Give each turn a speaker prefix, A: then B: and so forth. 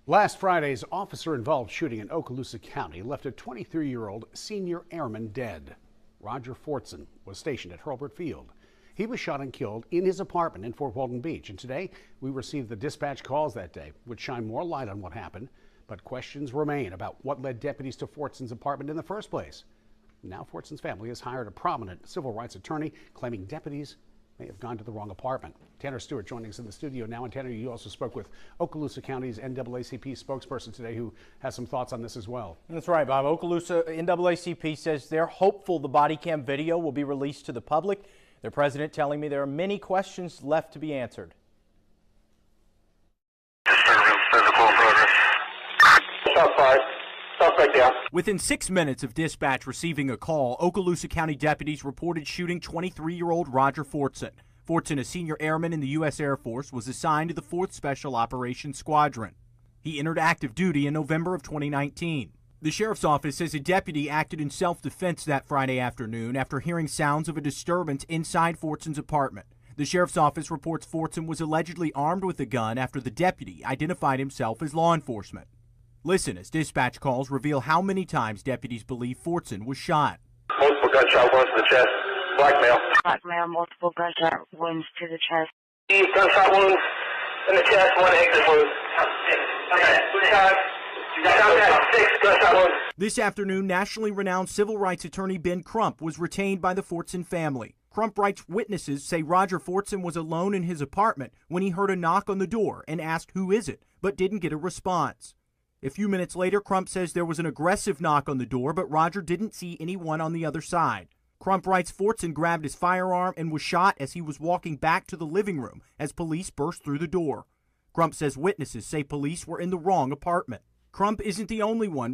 A: Last Friday's officer-involved shooting in Okaloosa County left a 23-year-old senior airman dead. Roger Fortson was stationed at Hurlburt Field. He was shot and killed in his apartment in Fort Walton Beach. And today, we received the dispatch calls that day, which shine more light on what happened. But questions remain about what led deputies to Fortson's apartment in the first place. Now, Fortson's family has hired a prominent civil rights attorney, claiming deputies may have gone to the wrong apartment. Tanner Stewart joining us in the studio now. And Tanner, you also spoke with Okaloosa County's NAACP spokesperson today who has some thoughts on this as well.
B: That's right, Bob. Okaloosa NAACP says they're hopeful the body cam video will be released to the public. Their president telling me there are many questions left to be answered. Within 6 minutes of dispatch receiving a call, Okaloosa County deputies reported shooting 23-year-old Roger Fortson. Fortson, a senior airman in the U.S. Air Force, was assigned to the 4th Special Operations Squadron. He entered active duty in November of 2019. The sheriff's office says a deputy acted in self-defense that Friday afternoon after hearing sounds of a disturbance inside Fortson's apartment. The sheriff's office reports Fortson was allegedly armed with a gun after the deputy identified himself as law enforcement. Listen as dispatch calls reveal how many times deputies believe Fortson was shot.
C: Multiple gunshot wounds to the chest. Blackmail.
D: Blackmail, multiple gunshot wounds to the chest.
C: Gunshot wounds in the chest, one exit wound. Six gunshot wounds.
B: This afternoon, nationally renowned civil rights attorney Ben Crump was retained by the Fortson family. Crump writes witnesses say Roger Fortson was alone in his apartment when he heard a knock on the door and asked who is it, but didn't get a response. A few minutes later, Crump says there was an aggressive knock on the door, but Roger didn't see anyone on the other side. Crump writes Fortson grabbed his firearm and was shot as he was walking back to the living room as police burst through the door. Crump says witnesses say police were in the wrong apartment. Crump isn't the only one.